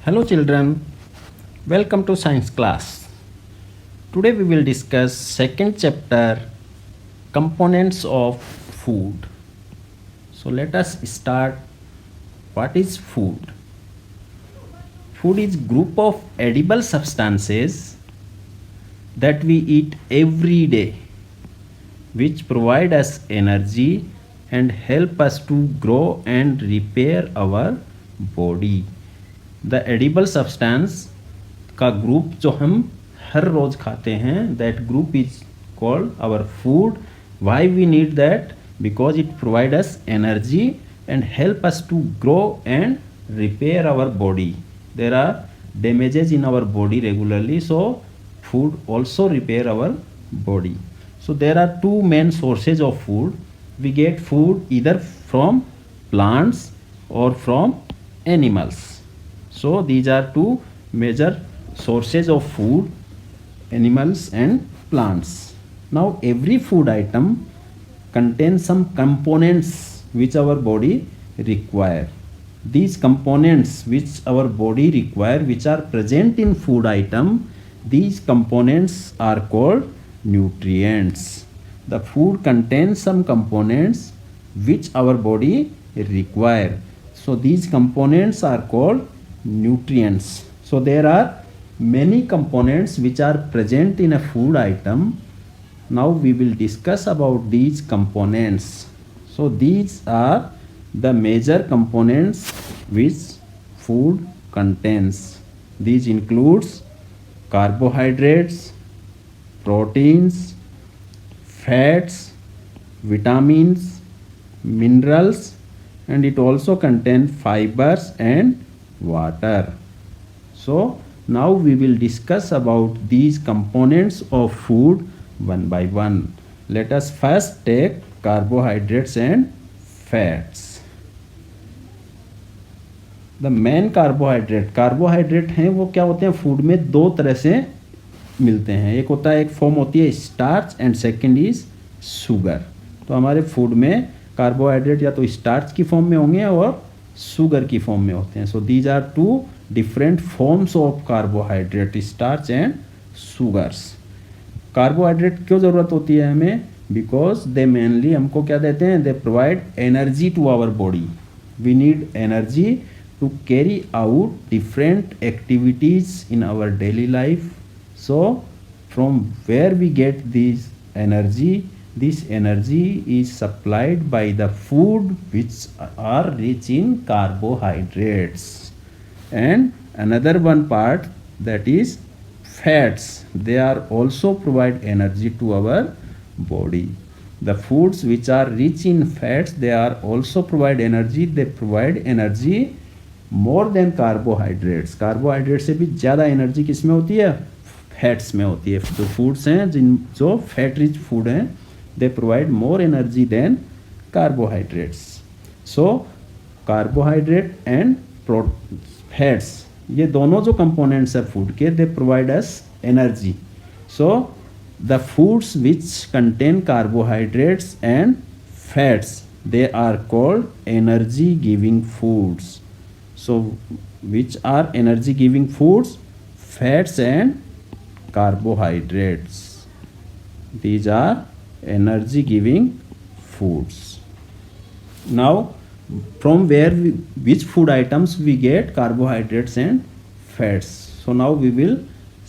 Hello children, welcome to science class. Today we will discuss second chapter, components of food. So let us start. What is food? Food is group of edible substances that we eat every day, which provide us energy and help us to grow and repair our body. The edible substance का group जो हम हर रोज खाते हैं, that group is called our food. Why we need that? Because it provide us energy and help us to grow and repair our body. There are damages in our body regularly, so food also repair our body. So there are two main sources of food. We get food either from plants or from animals. So these are two major sources of food, animals and plants. Now every food item contains some components which our body require. These components which our body require, which are present in food item, these components are called nutrients. The food contains some components which our body require. So these components are called nutrients. So there are many components which are present in a food item. Now we will discuss about these components. So these are the major components which food contains. These includes carbohydrates, proteins, fats, vitamins, minerals, and it also contains fibers and water. So now we will discuss about these components of food one by one. Let us first take carbohydrates and fats. The main carbohydrate हैं वो क्या होते हैं? Food में दो तरह से मिलते हैं. एक होता है, एक फॉर्म होती है starch and second is sugar. तो हमारे फूड में कार्बोहाइड्रेट या तो स्टार्च की फॉर्म में होंगे और शुगर की फॉर्म में होते हैं. So these are two different forms of carbohydrate, starch and sugars. Carbohydrate क्यों ज़रूरत होती है हमें? बिकॉज दे मेनली हमको क्या देते हैं? They provide energy to our body. We need energy to carry out different activities in our daily life. So from where we get this energy? This energy is supplied by the food which are rich in carbohydrates. And another one part, that is fats. They are also provide energy to our body. The foods which are rich in fats, they are also provide energy. They provide energy more than carbohydrates. Carbohydrates से भी ज़्यादा energy किस में होती है? Fats में होती है. जो फूड्स हैं जो फैट रिच फूड हैं, they provide more energy than carbohydrates. So carbohydrate and fats, ये दोनों जो components है food के, they provide us energy. So the foods which contain carbohydrates and fats, they are called energy giving foods. So which are energy giving foods? Fats and carbohydrates. These are energy giving foods. Now from which food items we get carbohydrates and fats? So now we will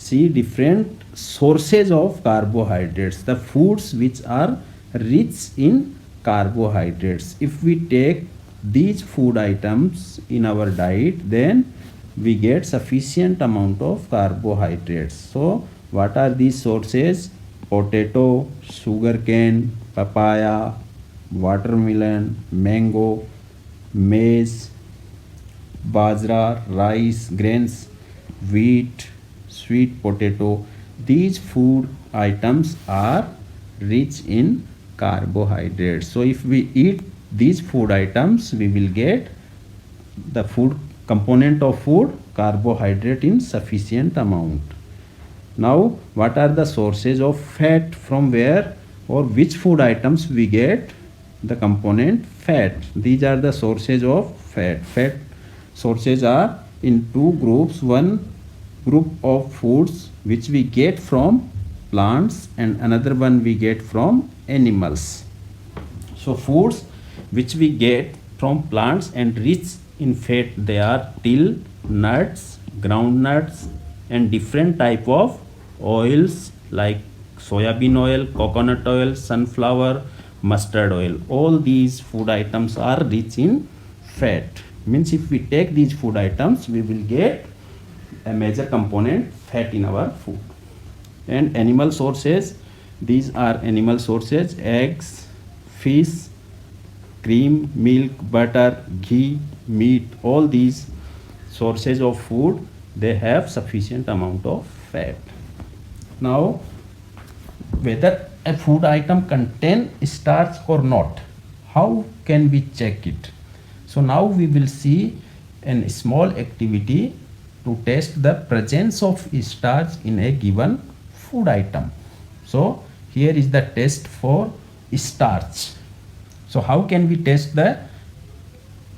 see different sources of carbohydrates, the foods which are rich in carbohydrates. If we take these food items in our diet, then we get sufficient amount of carbohydrates. So what are these sources? Potato, sugarcane, papaya, watermelon, mango, maize, bajra, rice, grains, wheat, sweet potato. These food items are rich in carbohydrates. So if we eat these food items, we will get the food component of food, carbohydrate in sufficient amount. Now what are the sources of fat? From where or which food items we get the component fat? These are the sources of fat. Fat sources are in two groups. One group of foods which we get from plants and another one we get from animals. So foods which we get from plants and rich in fat, they are till, nuts, groundnuts, and different type of oils like soybean oil, coconut oil, sunflower, mustard oil. All these food items are rich in fat. Means if we take these food items, we will get a major component fat in our food. And animal sources, these are animal sources: eggs, fish, cream, milk, butter, ghee, meat. All these sources of food, they have sufficient amount of fat. Now, whether a food item contain starch or not, how can we check it? So now we will see a small activity to test the presence of starch in a given food item. So here is the test for starch. So how can we test the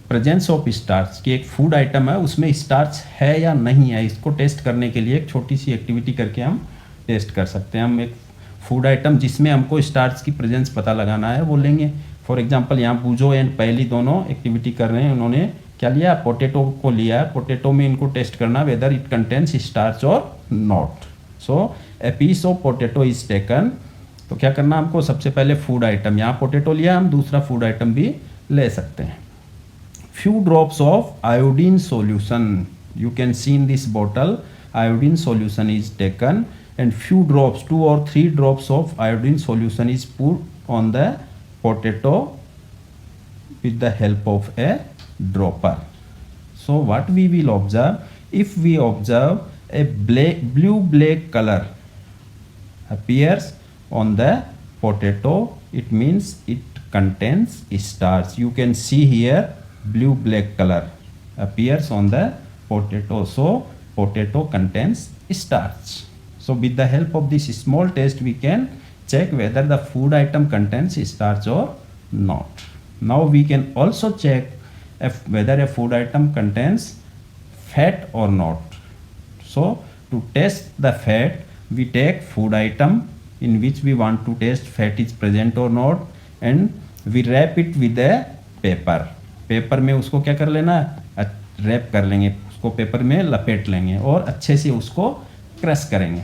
presence of starch कि एक food item है उसमें starch है या नहीं है, इसको test करने के लिए एक छोटी सी एक्टिविटी करके हम टेस्ट कर सकते हैं. हम एक फूड आइटम जिसमें हमको स्टार्च की प्रेजेंस पता लगाना है वो लेंगे. फॉर एग्जांपल यहाँ बूजो एंड पहली दोनों एक्टिविटी कर रहे हैं. उन्होंने क्या लिया, पोटैटो को लिया है. पोटैटो में इनको टेस्ट करना वेदर इट कंटेन्स स्टार्च और not. So a piece of potato is taken. तो क्या करना हमको, सबसे पहले फूड आइटम, यहाँ पोटैटो लिया, हम दूसरा फूड आइटम भी ले सकते हैं. Few drops of iodine solution, you can see in this bottle, iodine solution is taken and few drops, 2 or 3 drops of iodine solution is put on the potato with the help of a dropper. So what we will observe, if we observe a blue black color appears on the potato, it means it contains starch. You can see here blue black color appears on the potato, so potato contains starch. So with the help of this small test we can check whether the food item contains starch or not. Now we can also check whether a food item contains fat or not. So to test the fat, we take food item in which we want to test fat is present or not and we wrap it with a paper. Paper में उसको क्या कर लेना है, rap कर लेंगे, उसको paper में लपेट लेंगे और अच्छे से उसको क्रश करेंगे.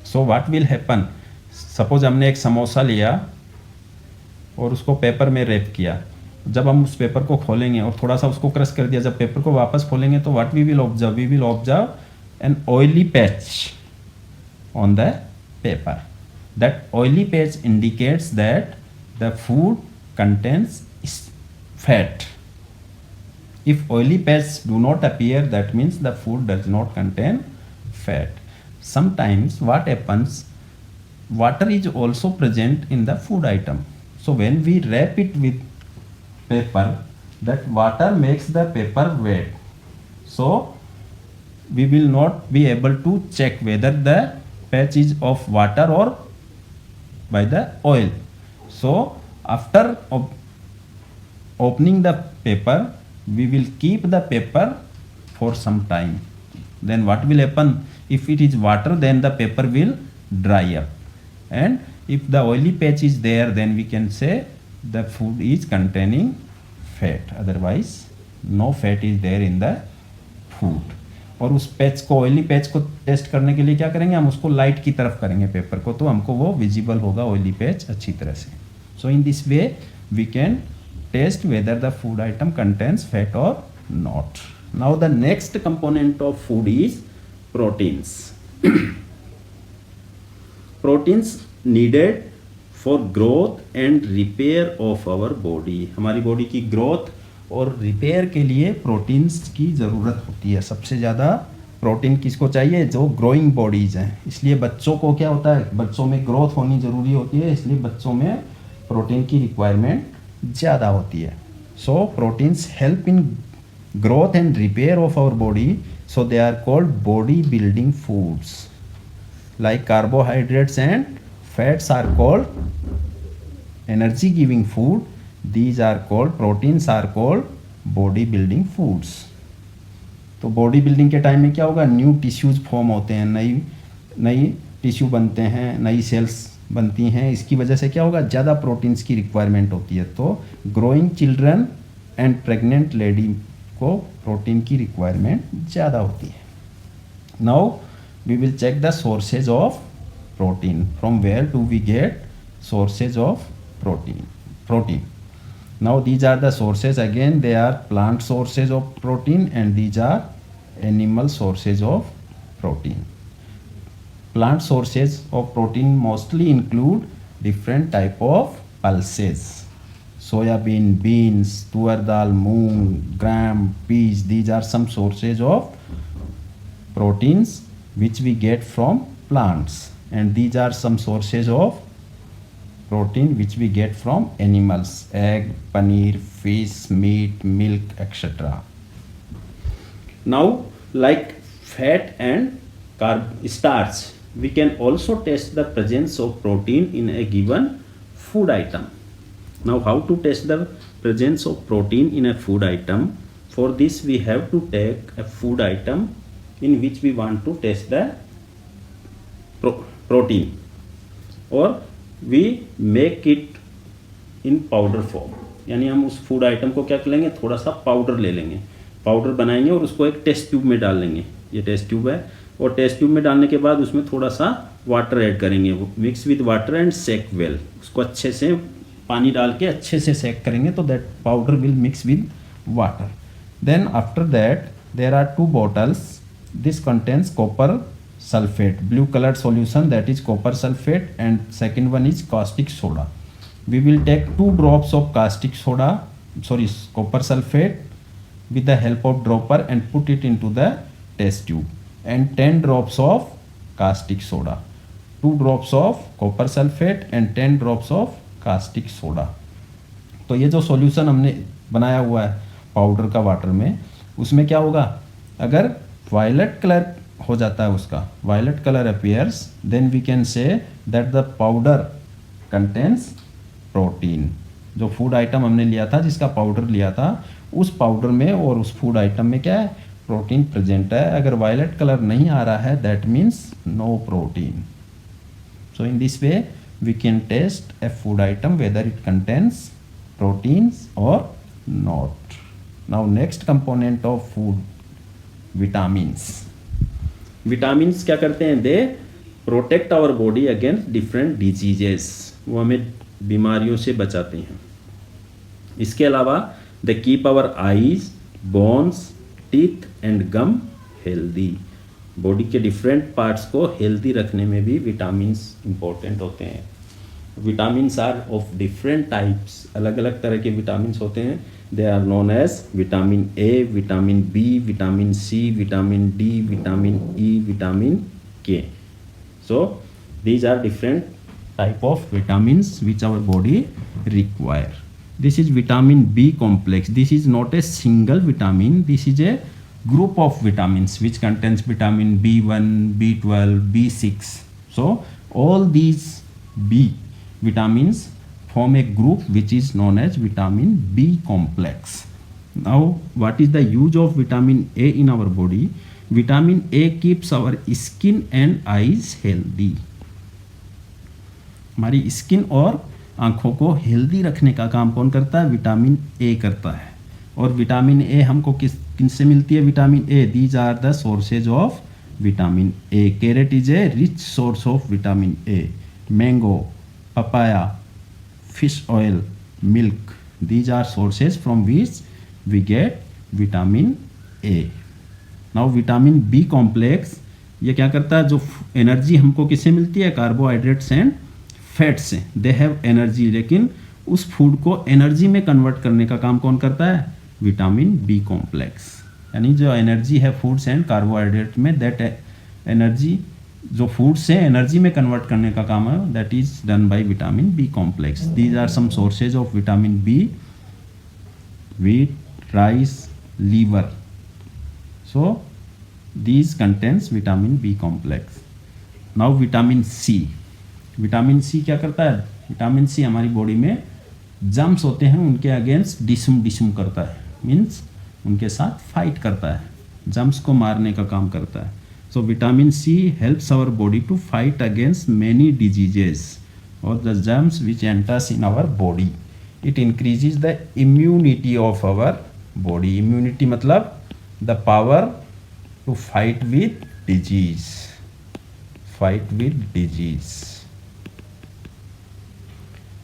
So what will happen, suppose हमने एक समोसा लिया और उसको पेपर में रैप किया. जब हम उस पेपर को खोलेंगे और थोड़ा सा उसको क्रश कर दिया, जब पेपर को वापस खोलेंगे तो what we will observe, we will observe an oily patch on the paper. That oily patch indicates that the food contains fat. If oily patches do not appear, that means the food does not contain fat. Sometimes what happens, water is also present in the food item. So when we wrap it with paper, that water makes the paper wet. So we will not be able to check whether the patch is of water or by the oil. So after opening the paper, we will keep the paper for some time. Then what will happen, if it is water then the paper will dry up, and if the oily patch is there then we can say the food is containing fat, otherwise no fat is there in the food. और उस patch को, oily patch को test करने के लिए क्या करेंगे, हम उसको लाइट की तरफ करेंगे पेपर को, तो हमको वो विजिबल होगा ऑयली पैच अच्छी तरह से. So in this way we can test whether the food item contains fat or not. Now the next component of food is proteins. Proteins needed for growth and repair of our body. हमारी body की growth और repair के लिए proteins की ज़रूरत होती है. सबसे ज़्यादा प्रोटीन किसको चाहिए, जो ग्रोइंग बॉडीज़ हैं. इसलिए बच्चों को क्या होता है, बच्चों में ग्रोथ होनी ज़रूरी होती है, इसलिए बच्चों में प्रोटीन की रिक्वायरमेंट ज़्यादा होती है. So proteins help in growth and repair of our body, so they are called body building foods. Like carbohydrates and fats are called energy giving food, these are called, proteins are called body building foods. तो body building के time में क्या होगा, new tissues form होते हैं, नई tissue बनते हैं, नई सेल्स बनती हैं। इसकी वजह से क्या होगा, ज़्यादा प्रोटीन्स की रिक्वायरमेंट होती है। तो growing children and pregnant lady को प्रोटीन की रिक्वायरमेंट ज़्यादा होती है। Now we will check the sources of protein, from where do we get sources of protein. Now these are the sources, again they are plant sources of protein and these are animal sources of protein. Plant sources of protein mostly include different type of pulses, soyabean, beans, tuar dal, moong, gram, peas. These are some sources of proteins which we get from plants, and these are some sources of protein which we get from animals: egg, paneer, fish, meat, milk, etc. Now, like fat and starch, we can also test the presence of protein in a given food item. Now, how to test the presence of protein in a food item? For this, we have to take a food item in which we want to test the protein, or we make it in powder form, यानी हम उस food item को क्या कर लेंगे, थोड़ा सा powder ले लेंगे, पाउडर बनाएंगे और उसको एक टेस्ट ट्यूब में डाल लेंगे। ये टेस्ट ट्यूब है, और टेस्ट ट्यूब में डालने के बाद उसमें थोड़ा सा वाटर ऐड करेंगे, mix with water and shake well. उसको अच्छे से पानी डाल के अच्छे से सेक करेंगे, तो that powder will mix with water. Then after that there are 2 bottles. This contains copper sulfate, blue colored solution, that is copper sulfate, and second one is caustic soda. We will take 2 drops of copper sulfate with the help of dropper and put it into the test tube, and 10 drops of caustic soda. 2 drops of copper sulfate and 10 drops of caustic soda. तो ये जो solution हमने बनाया हुआ है powder का water में, उसमें क्या होगा, अगर वायलेट कलर हो जाता है, उसका violet colour appears, then we can say that the powder contains protein. जो फूड आइटम हमने लिया था, जिसका पाउडर लिया था, उस पाउडर में और उस फूड आइटम में क्या है, प्रोटीन प्रेजेंट है। अगर वायलेट कलर नहीं आ रहा है, that means no protein. So in this way we can test a food item whether it contains proteins और not. Now next component of food, vitamins. Vitamins क्या करते हैं, they protect our body against different diseases, वो हमें बीमारियों से बचाते हैं। इसके अलावा they keep our eyes, bones, teeth and gum healthy. Body के डिफरेंट पार्ट्स को हेल्दी रखने में भी विटामिन्स इंपॉर्टेंट होते हैं। Vitamins are of different types, अलग अलग तरह के विटामिन्स होते हैं। They are known as vitamin A, vitamin B, vitamin C, vitamin D, vitamin E, vitamin K. So these are different type of vitamins which our body require. This is vitamin B complex. This is not a single vitamin. This is a group of vitamins which contains vitamin B1, B12, B6. So all these B vitamins form a group which is known as vitamin B complex. Now what is the use of vitamin A in our body? Vitamin A keeps our skin and eyes healthy. हमारी skin और आँखों को healthy रखने का काम कौन करता है, विटामिन ए करता है। और विटामिन ए हमको किन से मिलती है, vitamin A, these are the sources of vitamin A. Carrot is a rich source of vitamin A. Mango, papaya, fish oil, milk, these are sources from which we get vitamin A. Now vitamin B complex ये क्या करता है, जो energy हमको किससे मिलती है, carbohydrates and fat से। दे हैव एनर्जी, लेकिन उस फूड को एनर्जी में कन्वर्ट करने का काम कौन करता है, विटामिन बी कॉम्प्लेक्स। यानी जो एनर्जी है फूड्स एंड कार्बोहाइड्रेट में, दैट एनर्जी जो फूड से एनर्जी में कन्वर्ट करने का काम है, that is done by vitamin B complex. These are some sources of vitamin B: wheat, rice, liver. So these contains vitamin B complex. Now vitamin C. Vitamin C क्या करता है, vitamin C हमारी body में germs होते हैं उनके against डिसम करता है, मीन्स उनके साथ फाइट करता है। जम्स को मारने का काम करता है. So vitamin C helps our body to fight against many diseases और the germs which enters in our body. It increases the immunity of our body. Immunity मतलब the power to fight with disease. Fight with disease.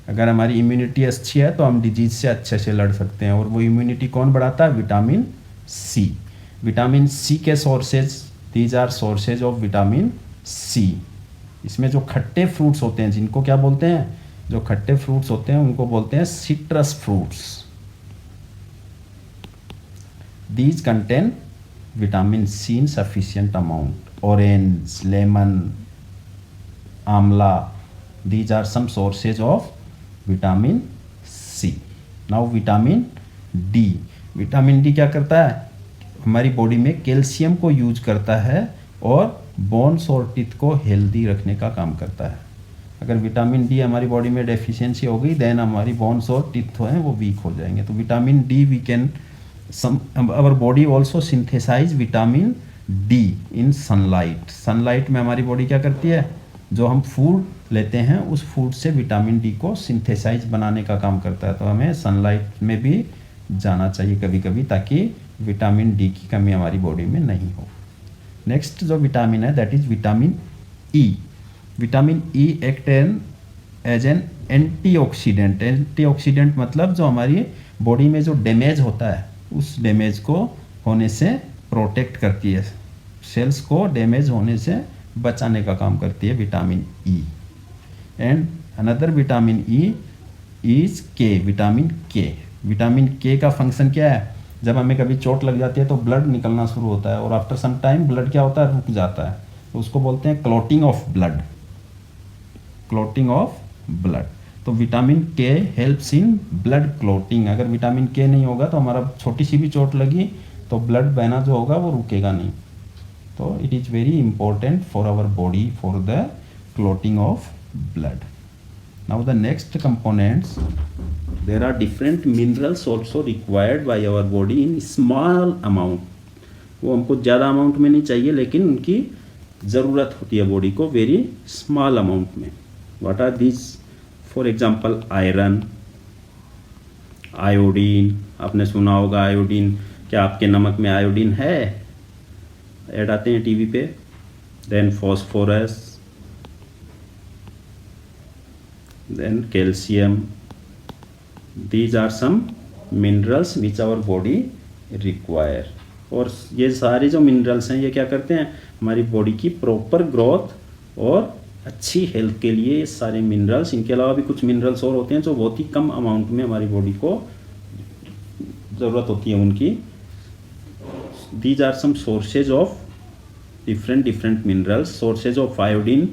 अगर हमारी immunity अच्छी है तो हम disease से अच्छे से लड़ सकते हैं. और वो इम्यूनिटी कौन बढ़ाता है? Vitamin C. विटामिन सी के sources, these are sources of vitamin C. इसमें जो खट्टे फ्रूट्स होते हैं, जिनको क्या बोलते हैं? जो खट्टे फ्रूट्स होते हैं उनको बोलते हैं citrus fruits. These contain vitamin C in sufficient amount. Orange, lemon, amla, these are some sources of vitamin C. now vitamin D. Vitamin D क्या करता है? हमारी बॉडी में कैल्शियम को यूज करता है और बोन्स और टीथ को हेल्दी रखने का काम करता है. अगर विटामिन डी हमारी बॉडी में डेफिशिएंसी हो गई देन हमारी बोन्स और टीथ हैं वो वीक हो जाएंगे. तो vitamin D we can our body also synthesize vitamin D in sunlight. Sunlight में हमारी बॉडी क्या करती है? जो हम फूड लेते हैं उस फूड से विटामिन डी को सिंथेसाइज बनाने का काम करता है. तो हमें सनलाइट में भी जाना चाहिए कभी कभी ताकि विटामिन डी की कमी हमारी बॉडी में नहीं हो. नेक्स्ट जो विटामिन है that is vitamin E. Vitamin E act as an antioxidant. Antioxidant मतलब जो हमारी बॉडी में जो डैमेज होता है उस डैमेज को होने से प्रोटेक्ट करती है. सेल्स को डैमेज होने से बचाने का काम करती है vitamin E. And another vitamin E is के. विटामिन के. विटामिन के का फंक्शन क्या है? जब हमें कभी चोट लग जाती है तो ब्लड निकलना शुरू होता है और आफ्टर सम टाइम ब्लड क्या होता है? रुक जाता है. तो उसको बोलते हैं clotting of blood. Clotting of blood. तो विटामिन के हेल्प्स इन ब्लड क्लॉटिंग. अगर विटामिन के नहीं होगा तो हमारा छोटी सी भी चोट लगी तो ब्लड बहना जो होगा वो रुकेगा नहीं. तो it is very important for our body for the clotting of blood. Now the next components, there are different minerals also required by our body in small amount. वो हमको ज़्यादा अमाउंट में नहीं चाहिए लेकिन उनकी ज़रूरत होती है बॉडी को वेरी स्मॉल अमाउंट में. What are these? For example iron, iodine. आपने सुना होगा आयोडीन. क्या आपके नमक में आयोडीन है? ऐड आते हैं टीवी पे. Then phosphorus, then calcium. These are some minerals which our body require. और ये सारे जो मिनरल्स हैं ये क्या करते हैं? हमारी बॉडी की प्रॉपर ग्रोथ और अच्छी हेल्थ के लिए ये सारे मिनरल्स. इनके अलावा भी कुछ मिनरल्स और होते हैं जो बहुत ही कम अमाउंट में हमारी बॉडी को ज़रूरत होती है उनकी. These are some sources of different minerals. Sources of iodine,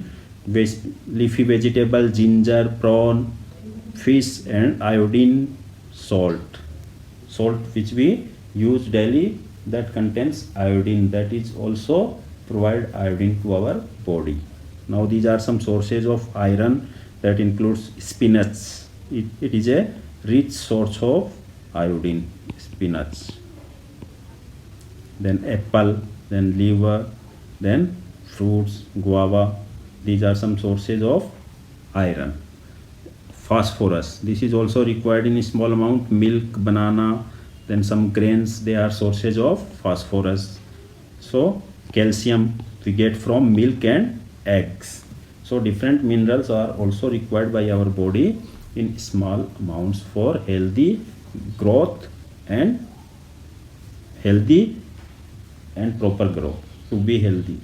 leafy vegetable, ginger, prawn, fish, and iodine salt. Salt which we use daily that contains iodine, that is also provide iodine to our body. Now these are some sources of iron that includes spinach. It is a rich source of iodine. Spinach. Then apple, then liver, then fruits, guava. These are some sources of iron. Phosphorus, this is also required in a small amount. Milk, banana, then some grains, they are sources of phosphorus. So calcium we get from milk and eggs. So different minerals are also required by our body in small amounts for healthy growth and proper growth, to be healthy.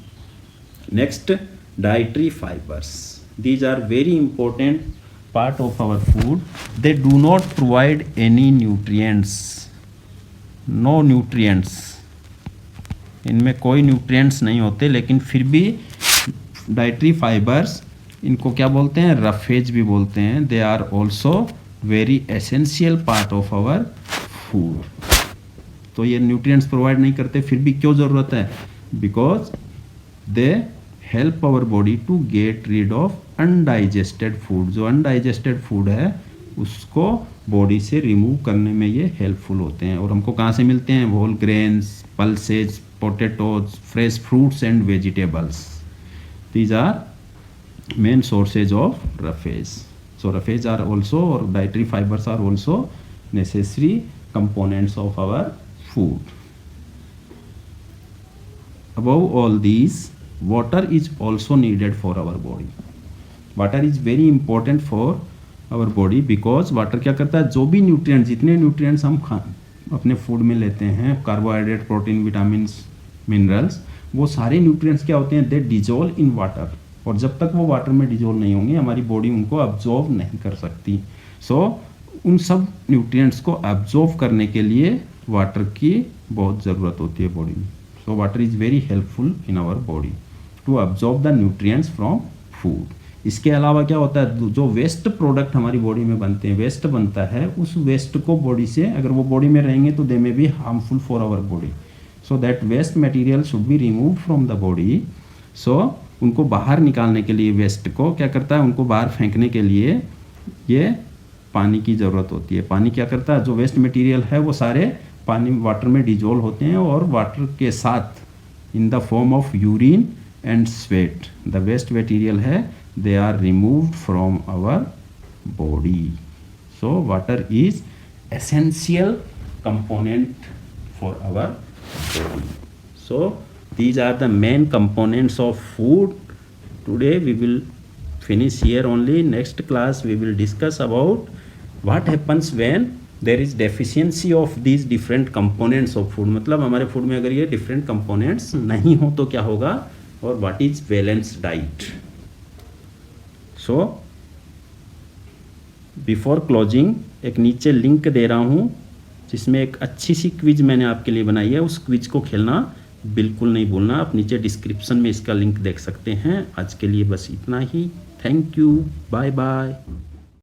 Next, dietary fibers. These are very important part of our food. They do not provide any nutrients. No nutrients. इनमें कोई nutrients नहीं होते लेकिन फिर भी dietary fibres, इनको क्या बोलते हैं? रफेज भी बोलते हैं. They are also very essential part of our food. तो ये न्यूट्रिएंट्स प्रोवाइड नहीं करते फिर भी क्यों ज़रूरत है? Because they help our body to get rid of undigested food. जो अनडाइजेस्टेड फूड है उसको बॉडी से रिमूव करने में ये हेल्पफुल होते हैं. और हमको कहाँ से मिलते हैं? Whole grains, pulses, potatoes, fresh fruits and vegetables. These are main sources of roughage. So roughage are also, or dietary fibers are also necessary components of our food. Above all these, water is also needed for our body. Water is very important for our body because water क्या करता है, जो भी nutrients, जितने nutrients हम अपने food में लेते हैं, कार्बोहाइड्रेट, प्रोटीन, विटामिन्स, मिनरल्स, वो सारे न्यूट्रिएंट्स क्या होते हैं, दे डिजोल्व इन वाटर, और जब तक वो वाटर में डिजोल्व नहीं होंगे हमारी बॉडी उनको अब्जॉर्व नहीं कर सकती. सो उन सब न्यूट्रिएंट्स को अब्जॉर्व करने के लिए वाटर की बहुत ज़रूरत होती है बॉडी में. So water is very helpful in our body to absorb the nutrients from food. इसके अलावा क्या होता है, जो वेस्ट प्रोडक्ट हमारी बॉडी में बनते हैं, वेस्ट बनता है, उस वेस्ट को बॉडी से, अगर वो बॉडी में रहेंगे तो they may be harmful for our body. So that waste material should be remove from the body. So उनको बाहर निकालने के लिए, वेस्ट को क्या करता है, उनको बाहर फेंकने के लिए ये पानी की ज़रूरत होती है. पानी क्या करता है, जो वेस्ट मटेरियल है वो सारे पानी वाटर में डिजोल्व होते हैं, और वाटर के साथ in the form of urine and sweat the waste material है, they are removed from our body. So water is essential component for our body. So these are the main components of food. Today we will finish here only. Next class we will discuss about what happens when there is deficiency of these different components of food. मतलब हमारे food में अगर ये different components नहीं हो तो क्या होगा, और what is balanced diet. So before closing एक नीचे लिंक दे रहा हूँ जिसमें एक अच्छी सी क्विज मैंने आपके लिए बनाई है. उस क्विज को खेलना बिल्कुल नहीं भूलना. आप नीचे डिस्क्रिप्शन में इसका लिंक देख सकते हैं. आज के लिए बस इतना ही. Thank you. Bye bye.